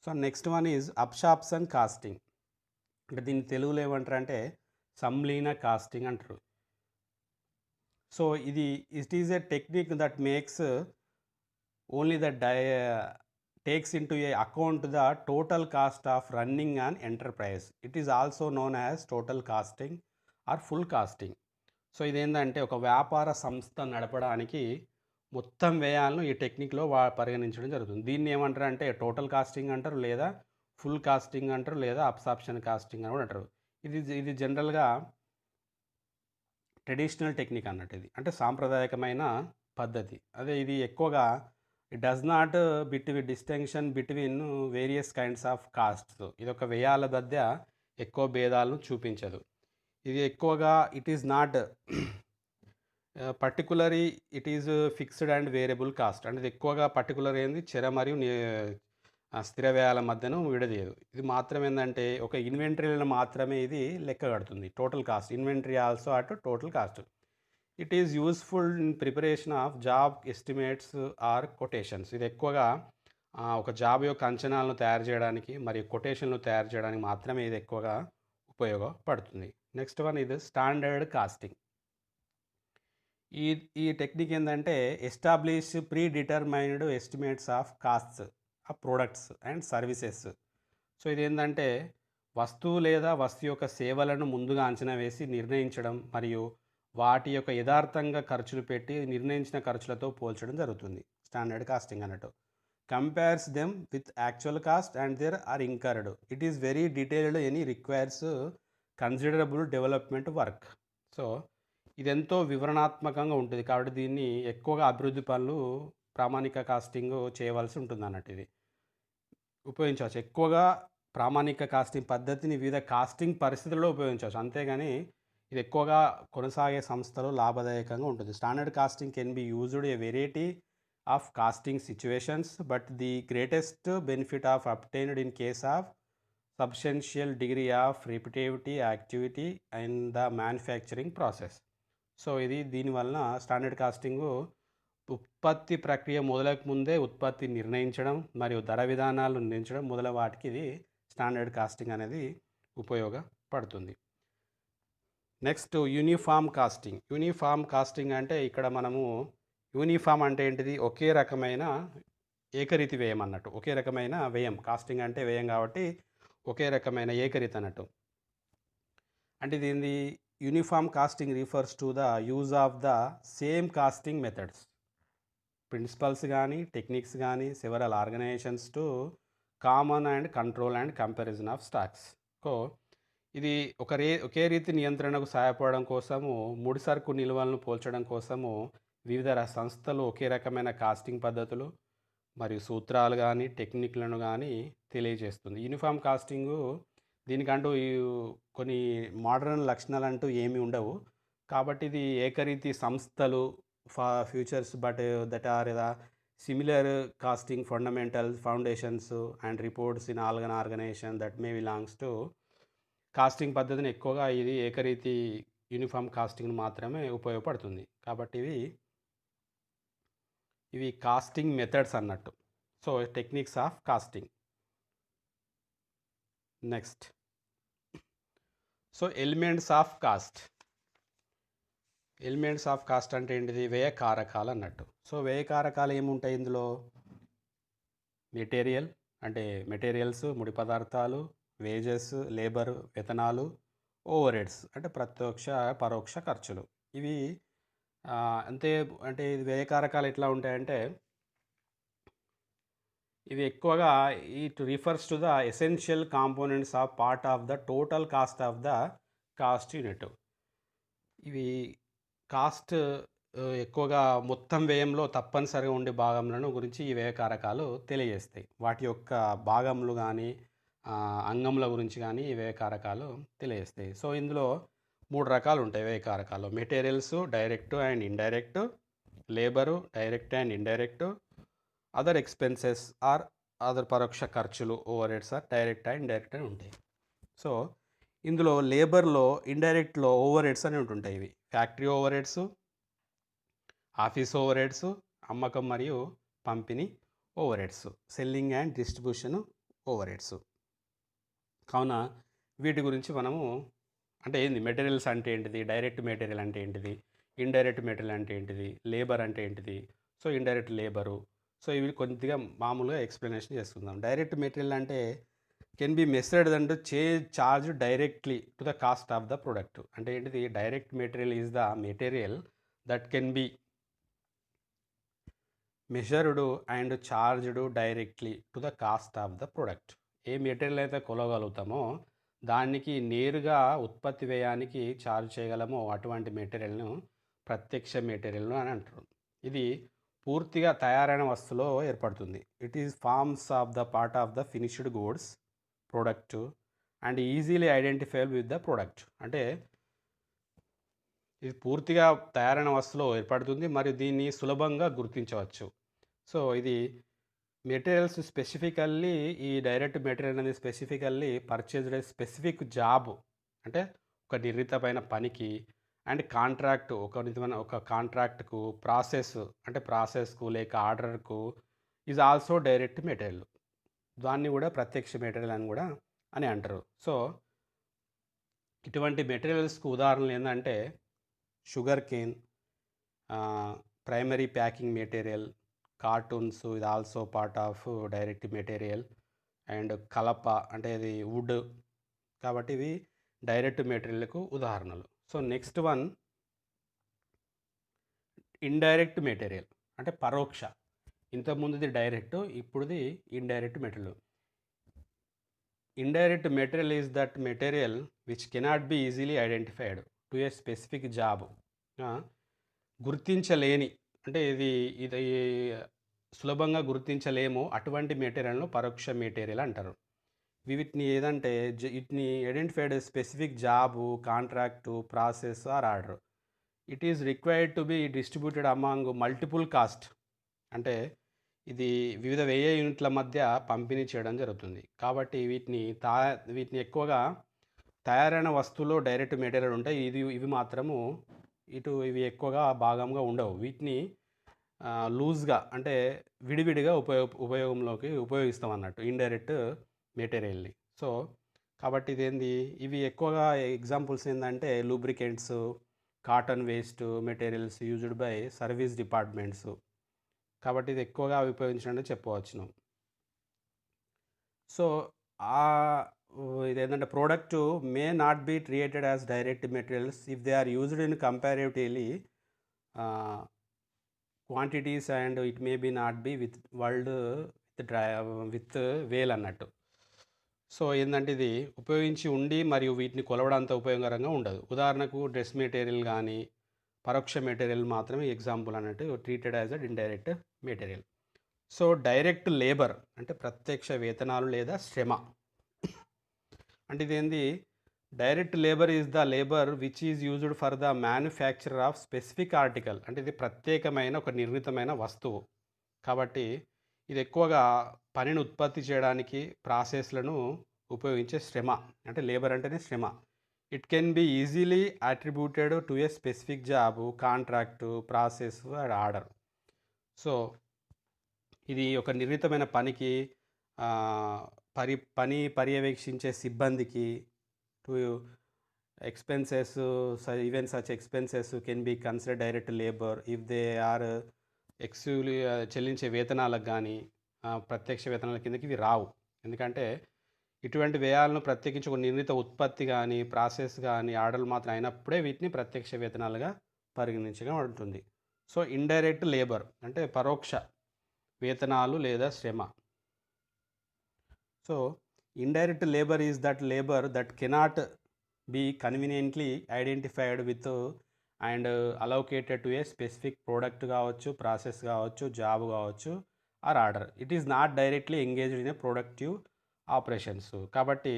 So next one is absorption costing. అంటే దీన్ని తెలుగులో ఏమంటారు అంటే సంలీన కాస్టింగ్ అంటారు. So it is a technique that makes only takes into a account the total cost of running an enterprise. It is also known as total costing or full costing. So ఇదేంటంటే ఒక వ్యాపార సంస్థ నడపడానికి మొత్తం వ్యయాలను ఈ టెక్నిక్లో పరిగణించడం జరుగుతుంది. దీన్ని ఏమంటారు అంటే టోటల్ కాస్టింగ్ అంటారు, లేదా ఫుల్ కాస్టింగ్ అంటారు, లేదా అబ్సార్ప్షన్ కాస్టింగ్ అని కూడా అంటారు. ఇది జనరల్గా ట్రెడిషనల్ టెక్నిక్ అన్నట్టు. ఇది అంటే సాంప్రదాయకమైన పద్ధతి. అదే ఇది ఎక్కువగా it does not distinction between various kinds of costs. ఇది ఒక వ్యయాల మధ్య ఎక్కువ భేదాలను చూపించదు. ఇది ఎక్కువగా it is not particularly it is fixed and variable cost. అంటే ఇది ఎక్కువగా పర్టికులర్ ఏంది చర మరియు స్థిర వ్యయాల మధ్యను విడదీయదు. ఇది మాత్రం ఏంటంటే ఒక ఇన్వెంటరీలను మాత్రమే ఇది లెక్క కడుతుంది. Total cost inventory also at total cost. It is useful in preparation of job estimates or quotations. ఇది ఎక్కువగా ఒక జాబ్ యొక్క అంచనాలను తయారు చేయడానికి మరియు కొటేషన్లు తయారు చేయడానికి మాత్రమే ఇది ఎక్కువగా ఉపయోగపడుతుంది. నెక్స్ట్ వన్ ఇది స్టాండర్డ్ కాస్టింగ్. ఈ టెక్నిక్ ఏంటంటే establish pre determined estimates of costs of products and services. So ఇది ఏంటంటే వస్తువు లేదా వస్తువు యొక్క సేవలను ముందుగా అంచనా వేసి నిర్ణయించడం మరియు వాటి యొక్క యథార్థంగా ఖర్చులు పెట్టి నిర్ణయించిన ఖర్చులతో పోల్చడం జరుగుతుంది స్టాండర్డ్ కాస్టింగ్ అన్నట్టు. compares them with actual cost and there are incurred. It is very detailed, any requires considerable development work. So ఇదెంతో వివరణాత్మకంగా ఉంటుంది కాబట్టి దీన్ని ఎక్కువగా అభివృద్ధి పనులు ప్రామాణిక కాస్టింగ్ చేయవలసి ఉంటుంది అన్నట్టు. ఇది ఉపయోగించవచ్చు ఎక్కువగా ప్రామాణిక కాస్టింగ్ పద్ధతిని వివిధ కాస్టింగ్ పరిస్థితుల్లో ఉపయోగించవచ్చు, అంతేగాని ఇది ఎక్కువగా కొనసాగే సంస్థలో లాభదాయకంగా ఉంటుంది. Standard costing can be used a variety of costing situations but the greatest benefit of obtained in case of substantial degree of repetitivity activity and the manufacturing process. So ఇది దీనివలన స్టాండర్డ్ కాస్టింగు ఉత్పత్తి ప్రక్రియ మొదలక ముందే ఉత్పత్తి నిర్ణయించడం మరియు ధర విధానాలు నిర్ణయించడం మొదల వాటికి ఇది స్టాండర్డ్ కాస్టింగ్ అనేది ఉపయోగపడుతుంది. Next uniform costing. Uniform costing అంటే ఇక్కడ మనము యూనిఫామ్ అంటే ఏంటిది, ఒకే రకమైన ఏకరీతి వ్యయం అన్నట్టు, ఒకే రకమైన వ్యయం. కాస్టింగ్ అంటే వ్యయం కాబట్టి ఒకే రకమైన ఏకరీతి అన్నట్టు. అంటే దీన్ని uniform costing refers to the use of the same costing methods, principles కానీ టెక్నిక్స్ కానీ several organisations to common and control and comparison of stocks. So ఇది ఒకే రీతి నియంత్రణకు సహాయపడడం కోసము, ముడి సరుకు నిల్వలను పోల్చడం కోసము వివిధ సంస్థలు ఒకే రకమైన కాస్టింగ్ పద్ధతులు మరియు సూత్రాలు కానీ టెక్నిక్లను కానీ తెలియజేస్తుంది. యూనిఫామ్ కాస్టింగు దీనికంటూ కొన్ని మోడర్న్ లక్షణాలు అంటూ ఏమీ ఉండవు కాబట్టి ఇది ఏకరీతి సంస్థలు futures but that are the similar costing fundamentals foundations and reports in organisation that may belongs to costing పద్ధతిని ఎక్కువగా ఇది ఏకరీతి యూనిఫామ్ కాస్టింగ్ మాత్రమే ఉపయోగపడుతుంది. కాబట్టి ఇవి కాస్టింగ్ మెథడ్స్ అన్నట్టు. So techniques of costing. Next so elements of cost. Elements of cost అంటే ఏంటిది, వ్యయ కారకాలు అన్నట్టు. సో వ్యయ కారకాలు ఏముంటాయి ఇందులో, మెటీరియల్ అంటే మెటీరియల్స్ ముడి పదార్థాలు, వేజెస్ లేబర్ వేతనాలు, ఓవర్ హెడ్స్ అంటే ప్రత్యక్ష పరోక్ష ఖర్చులు. ఇవి అంతే. అంటే ఇది వ్యయ కారకాలు ఎట్లా ఉంటాయంటే ఇవి ఎక్కువగా it refers to the essential components of part of the total cost of the cost unit. ఇవి కాస్ట్ ఎక్కువగా మొత్తం వ్యయంలో తప్పనిసరిగా ఉండే భాగములను గురించి ఈ వ్యయ కారకాలు తెలియజేస్తాయి. వాటి యొక్క భాగములు కానీ అంగముల గురించి కానీ ఈ వ్యయ కారకాలు తెలియజేస్తాయి. సో ఇందులో 3 రకాలు ఉంటాయి వ్యయ కారకాలు. Materials direct and indirect, labour direct and indirect, other expenses or other పరోక్ష ఖర్చులు overheads or direct and indirect అని ఉంటాయి. సో ఇందులో లేబర్లో ఇండైరెక్ట్లో ఓవర్ హెడ్స్ అని ఉంటుంటాయి. ఇవి factory overheads, office over heads, అమ్మకం మరియు పంపిణీ overheads, selling and distribution over heads. కావున వీటి గురించి మనము అంటే ఏంది, మెటీరియల్స్ అంటే ఏంటిది, డైరెక్ట్ మెటీరియల్ అంటే ఏంటిది, ఇండైరెక్ట్ మెటీరియల్ అంటే ఏంటిది, లేబర్ అంటే ఏంటిది, సో ఇండైరెక్ట్ లేబరు. సో ఇవి కొద్దిగా మామూలుగా ఎక్స్ప్లెనేషన్ చేసుకుందాం. డైరెక్ట్ మెటీరియల్ అంటే can be measured and charge directly to the cost of the product. అంటే ఏంటిది, direct material is the material that can be measured and charged directly to the cost of the product. A material అయితే కొలవగలుగుతామో దానికి నేరుగా ఉత్పత్తి వ్యయానికి charge చేయగలమో అటువంటి మెటీరియల్ను ప్రత్యక్ష మెటీరియల్ను అని అంటారు. ఇది పూర్తిగా తయారైన వస్తువులో ఏర్పడుతుంది. It is forms of the part of the finished goods product and easily identifiable with the product. అంటే ఇది పూర్తిగా తయారైన వస్తువులో ఏర్పడుతుంది మరియు దీన్ని సులభంగా గుర్తించవచ్చు. సో ఇది మెటీరియల్స్ స్పెసిఫికల్లీ, ఈ డైరెక్ట్ మెటీరియల్ అనేది స్పెసిఫికల్లీ పర్చేజ్డ్ స్పెసిఫిక్ జాబ్ అంటే ఒక నిర్ణీతమైన పనికి అండ్ కాంట్రాక్ట్ ఒక కాంట్రాక్ట్కు, ప్రాసెస్ అంటే ప్రాసెస్కు లేక ఆర్డర్కు ఈజ్ ఆల్సో డైరెక్ట్ మెటీరియల్. దాన్ని కూడా ప్రత్యక్ష మెటీరియల్ అని కూడా అని అంటారు. సో ఇటువంటి మెటీరియల్స్కు ఉదాహరణలు ఏంటంటే sugar cane, primary packing material, cartons ఇది also part of direct material, and కలప అంటే ఇది వుడ్. కాబట్టి ఇవి డైరెక్ట్ మెటీరియల్కు ఉదాహరణలు. So next one indirect material అంటే పరోక్ష. ఇంతకుముందుది డైరెక్ట్, ఇప్పుడుది indirect material. Indirect material is that material which cannot be easily identified to a specific job. గుర్తించలేని, అంటే ఇది ఇది సులభంగా గుర్తించలేము అటువంటి మెటీరియల్ను పరోక్ష మెటీరియల్ అంటారు. వీటిని ఏదంటే వీటిని identified specific job, contract, process or order. It is required to be distributed among multiple cost, అంటే ఇది వివిధ వ్యయ యూనిట్ల మధ్య పంపిణీ చేయడం జరుగుతుంది. కాబట్టి వీటిని ఎక్కువగా తయారైన వస్తువులో డైరెక్ట్ మెటీరియల్ ఉంటాయి. ఇవి మాత్రము ఇవి ఎక్కువగా భాగంగా ఉండవు. వీటిని లూజ్గా, అంటే విడివిడిగా ఉపయోగంలోకి ఉపయోగిస్తాం అన్నట్టు ఇండైరెక్ట్ మెటీరియల్ని. సో కాబట్టి ఇవి ఎక్కువగా ఎగ్జాంపుల్స్ ఏంటంటే lubricants, cotton waste materials used by service departments. కాబట్టి ఇది ఎక్కువగా ఉపయోగించినట్టు చెప్పవచ్చును. సో ఇదేంటంటే product may not be treated as direct materials if they are used in comparatively quantities and it may be not be with well అన్నట్టు. So ఏంటంటే ఇది ఉపయోగించి ఉండి మరియు వీటిని కొలవడంత ఉపయోగకరంగా ఉండదు. ఉదాహరణకు డ్రెస్ మెటీరియల్ కానీ పరోక్ష మెటీరియల్ మాత్రమే ఎగ్జాంపుల్ అన్నట్టు treated as a indirect material. So direct labour అంటే ప్రత్యక్ష వేతనాలు లేదా శ్రమ. అంటే direct labour is the labour which is used for the manufacture of specific article. అంటే ఇది ప్రత్యేకమైన ఒక నిర్మితమైన వస్తువు. కాబట్టి ఇది ఎక్కువగా పనిని ఉత్పత్తి చేయడానికి ప్రాసెస్లను ఉపయోగించే శ్రమ. అంటే లేబర్ అంటేనే శ్రమ. It can be easily attributed to a specific job, contract, process and order. So ఇది ఒక నిర్ణీతమైన పనికి పని పర్యవేక్షించే సిబ్బందికి, to expenses, even such expenses can be consider direct labour if they are exclusively చెల్లించే వేతనాలకు కానీ ప్రత్యక్ష వేతనాల కిందకి ఇవి రావు. ఎందుకంటే ఇటువంటి వ్యయాలను ప్రత్యేకించి ఒక నిర్ణీత ఉత్పత్తి కానీ ప్రాసెస్ కానీ ఆర్డర్లు మాత్రం అయినప్పుడే వీటిని ప్రత్యక్ష వేతనాలుగా పరిగణించగా ఉంటుంది. సో ఇండైరెక్ట్ లేబర్ అంటే పరోక్ష వేతనాలు లేదా శ్రమ. So indirect labour is that labour that cannot be conveniently identified with and allocated to a specific product కావచ్చు, ప్రాసెస్ కావచ్చు, జాబ్ కావచ్చు or order. It is not directly engaged in a productive operations. కాబట్టి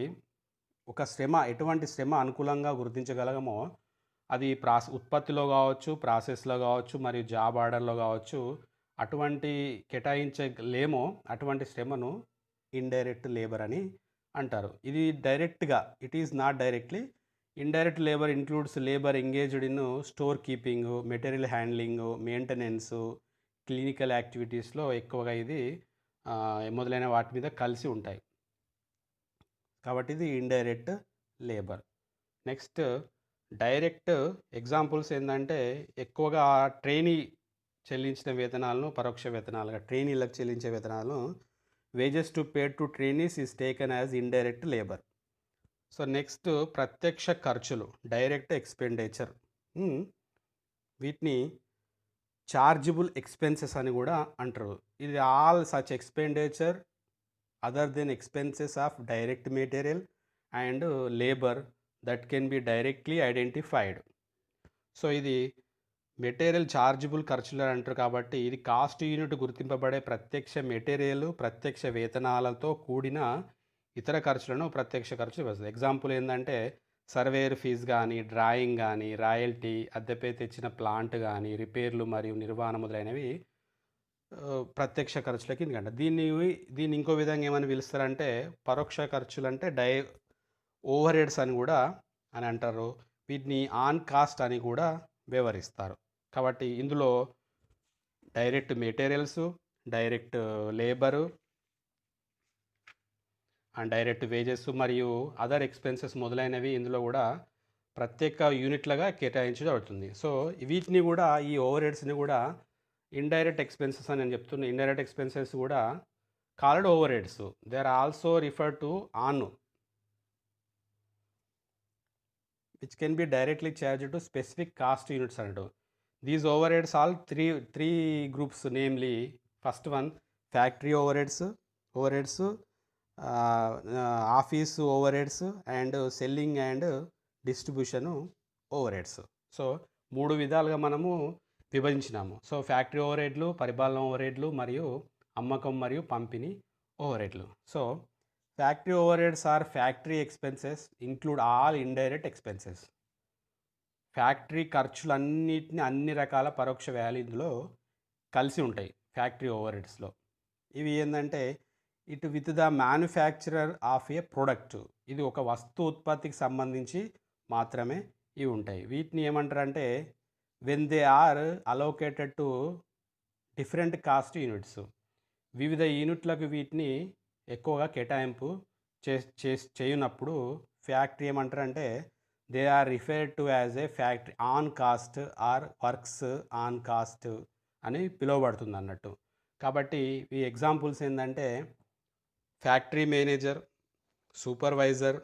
ఒక శ్రమ, ఎటువంటి శ్రమ అనుకూలంగా గుర్తించగలగమో అది ఉత్పత్తిలో కావచ్చు, ప్రాసెస్లో కావచ్చు, మరియు జాబ్ ఆర్డర్లో కావచ్చు, అటువంటి కేటాయించలేమో అటువంటి శ్రమను ఇండైరెక్ట్ లేబర్ అని అంటారు. ఇది డైరెక్ట్గా, it is not directly. Indirect labour includes labour engaged in store keeping, material handling, maintenance, clinical యాక్టివిటీస్లో ఎక్కువగా ఇది మొదలైన వాటి మీద కలిసి ఉంటాయి. కాబట్టి ఇది indirect labour. Next direct examples ఏంటంటే ఎక్కువగా ట్రైనీ చెల్లించిన వేతనాలను పరోక్ష వేతనాలుగా, ట్రైనీలకు చెల్లించే వేతనాలను wages to paid to trainees is taken as indirect labour. So next ప్రత్యక్ష ఖర్చులు, డైరెక్ట్ ఎక్స్పెండిచర్. వీటిని చార్జబుల్ ఎక్స్పెన్సెస్ అని కూడా అంటారు. ఇది all such expenditure other than expenses of direct material and labour that can be directly identified. So ఇది material chargeable ఖర్చులు అంటారు. కాబట్టి ఇది కాస్ట్ యూనిట్ గుర్తింపబడే ప్రత్యక్ష మెటీరియల్, ప్రత్యక్ష వేతనాలతో కూడిన ఇతర ఖర్చులను ప్రత్యక్ష ఖర్చులు వస్తుంది. ఎగ్జాంపుల్ ఏంటంటే సర్వేయర్ ఫీజు కానీ, డ్రాయింగ్ కానీ, రాయల్టీ, అద్దెపై తెచ్చిన ప్లాంట్ కానీ, రిపేర్లు మరియు నిర్వహణ మొదలైనవి ప్రత్యక్ష ఖర్చులకి. ఎందుకంటే దీన్ని ఇంకో విధంగా ఏమని పిలుస్తారంటే పరోక్ష ఖర్చులు అంటే ఓవర్ హెడ్స్ అని కూడా అని అంటారు. వీటిని ఆన్ కాస్ట్ అని కూడా వివరిస్తారు. కాబట్టి ఇందులో direct materials, direct labour and direct wages మరియు అదర్ ఎక్స్పెన్సెస్ మొదలైనవి ఇందులో కూడా ప్రత్యేక యూనిట్లుగా కేటాయించబడుతుంది. సో వీటిని కూడా, ఈ ఓవర్ హెడ్స్ని కూడా ఇండైరెక్ట్ ఎక్స్పెన్సెస్ అని నేను చెప్తున్నా. ఇండైరెక్ట్ ఎక్స్పెన్సెస్ కూడా called overheads. They are also refer to on which can be directly charged to specific cost units అన్నట్టు. These overheads all three groups, namely first one factory overheads office overheads and selling and distribution overheads. So 3 విధాలుగా మనము విభజించినాము. So factory ఓవర్ హెడ్లు, పరిపాలన ఓవర్ హెడ్లు మరియు అమ్మకం మరియు పంపిణీ ఓవర్ హెడ్లు. So factory overheads are factory expenses include all indirect expenses. Factory ఖర్చులన్నిటిని అన్ని రకాల పరోక్ష వ్యయాలు ఇందులో కలిసి ఉంటాయి ఫ్యాక్టరీ ఓవర్ హెడ్స్లో. ఇవి ఏంటంటే ఇటు with the manufacturer of a product, ఇది ఒక వస్తు ఉత్పత్తికి సంబంధించి మాత్రమే ఇవి ఉంటాయి. వీటిని ఏమంటారంటే when they are allocated to different cost units, వివిధ యూనిట్లకు వీటిని ఎక్కువగా కేటాయింపు చేయనప్పుడు ఫ్యాక్టరీ ఏమంటారంటే they are referred to as a factory on cost or works on cost అని పిలువబడుతుంది అన్నట్టు. కాబట్టి ఈ ఎగ్జాంపుల్స్ ఏంటంటే factory manager, supervisor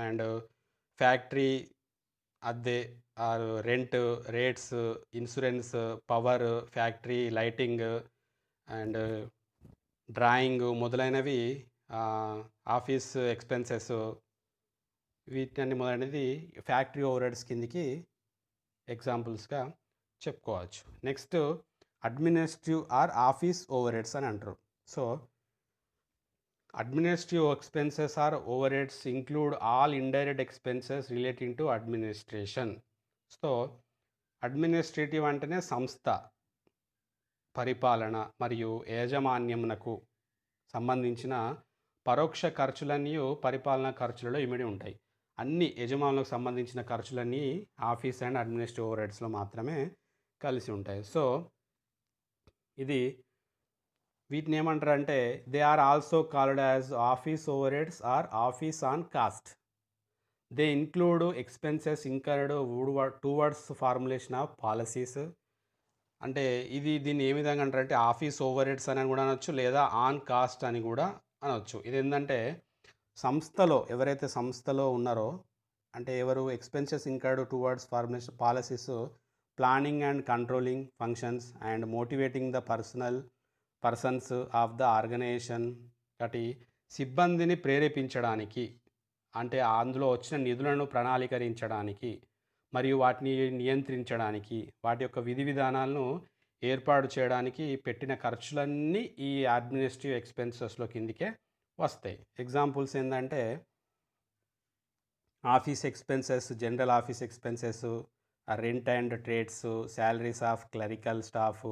and factory అద్దె or rent rates, insurance, power, factory lighting and drawing మొదలైనవి, ఆఫీస్ ఎక్స్పెన్సెస్, వీటన్ని మొదలైనది ఫ్యాక్టరీ ఓవర్ హెడ్స్ కిందికి ఎగ్జాంపుల్స్గా చెప్పుకోవచ్చు. Next administrative or office overheads అని అంటారు. So administrative expenses or overheads include all indirect expenses relating to administration. So administrative అంటేనే సంస్థ, పరిపాలన మరియు యాజమాన్యమునకు సంబంధించిన పరోక్ష ఖర్చులన్నీ పరిపాలనా ఖర్చులలో ఇమిడి ఉంటాయి. అన్ని యజమానులకు సంబంధించిన ఖర్చులన్నీ ఆఫీస్ అండ్ అడ్మినిస్ట్రేటివ్ ఓవర్ హెడ్స్లో మాత్రమే కలిసి ఉంటాయి. సో ఇది వీటిని ఏమంటారు అంటే they are also called as office overheads or office on cost. They include expenses incurred towards formulation of policies. అంటే దీన్ని ఏ విధంగా అంటారంటే ఆఫీస్ ఓవర్ హెడ్స్ అని కూడా అనొచ్చు, లేదా ఆన్ కాస్ట్ అని కూడా అనొచ్చు. ఇది ఏంటంటే సంస్థలో ఎవరైతే సంస్థలో ఉన్నారో, అంటే ఎవరు expenses incurred towards formulation policies, planning and controlling functions and motivating the persons of the organisation. కాబట్టి సిబ్బందిని ప్రేరేపించడానికి, అంటే అందులో వచ్చిన నిధులను ప్రణాళీకరించడానికి మరియు వాటిని నియంత్రించడానికి, వాటి యొక్క విధి విధానాలను ఏర్పాటు చేయడానికి పెట్టిన ఖర్చులన్నీ ఈ అడ్మినిస్ట్రేటివ్ ఎక్స్పెన్సెస్లో కిందికే వస్తాయి. ఎగ్జాంపుల్స్ ఏంటంటే office expenses, general office expenses, rent and trades, salaries of clerical staff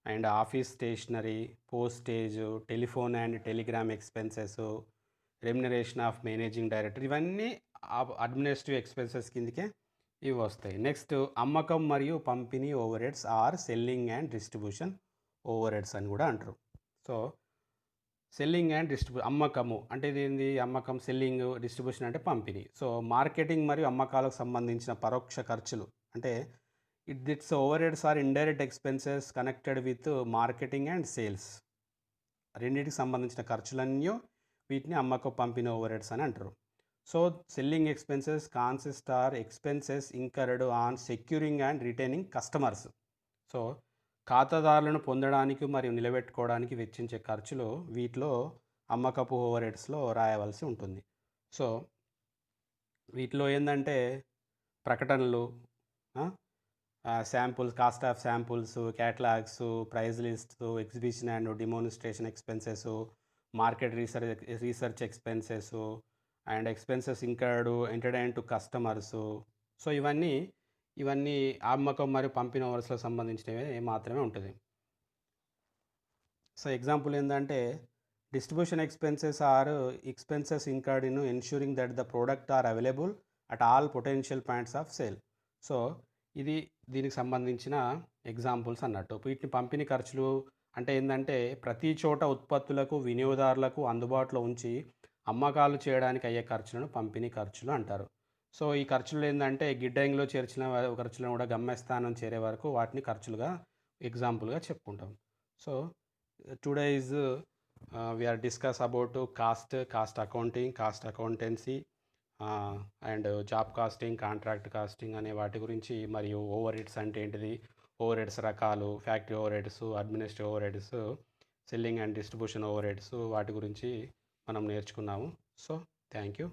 and office stationery, postage, telephone and telegram expenses, remuneration of managing director, ఇవన్నీ అడ్మినిస్ట్రేటివ్ ఎక్స్పెన్సెస్ కిందకే ఇవి వస్తాయి. నెక్స్ట్ అమ్మకం మరియు పంపిణీ overheads or selling and distribution overheads అని కూడా అంటారు. సో సెల్లింగ్ అండ్ అమ్మకము అంటే ఇది ఏంది, అమ్మకం, సెల్లింగ్, డిస్ట్రిబ్యూషన్ అంటే పంపిణీ. సో మార్కెటింగ్ మరియు అమ్మకాలకు సంబంధించిన పరోక్ష ఖర్చులు, అంటే it's over heads are indirect expenses connected with marketing and sales. రెండింటికి సంబంధించిన ఖర్చులన్నీ వీటిని అమ్మకం, పంపిణీ ఓవర్ హెడ్స్ అని అంటారు. So selling expenses consist or expenses incurred on securing and retaining customers. So ఖాతాదారులను పొందడానికి మరియు నిలబెట్టుకోవడానికి వెచ్చించే ఖర్చులు వీటిలో అమ్మకపు ఓవర్ హెడ్స్లో రాయవలసి ఉంటుంది. సో వీటిలో ఏంటంటే ప్రకటనలు, samples, cost of samples, catalogues, price lists, exhibition and demonstration expenses, market research expenses and expenses incurred to customers. So ఇవన్నీ అమ్మకం మరియు పంపిణీ ఓవర్స్లో సంబంధించినవి మాత్రమే ఉంటుంది. సో ఎగ్జాంపుల్ ఏంటంటే distribution expenses are expenses incurred in ensuring that the product are available at all potential points of sale. So దీనికి సంబంధించిన ఎగ్జాంపుల్స్ అన్నట్టు. వీటిని పంపిణీ ఖర్చులు అంటే ఏంటంటే ప్రతి చోట ఉత్పత్తులకు వినియోగదారులకు అందుబాటులో ఉంచి అమ్మకాలు చేయడానికి అయ్యే ఖర్చులను పంపిణీ ఖర్చులు అంటారు. సో ఈ ఖర్చులు ఏంటంటే గిడ్డంగిలో చేర్చిన ఖర్చులను కూడా గమ్యస్థానం చేరే వరకు వాటిని ఖర్చులుగా ఎగ్జాంపుల్గా చెప్పుకుంటాం. So today is we're discuss about cost accounting, cost accountancy and job costing, contract costing అనే వాటి గురించి, మరియు ఓవర్ హెడ్స్ అంటే ఏంటిది, ఓవర్ హెడ్స్ రకాలు, factory overheads, administrative overheads, selling and distribution overheads వాటి గురించి మనం నేర్చుకున్నాము. So thank you.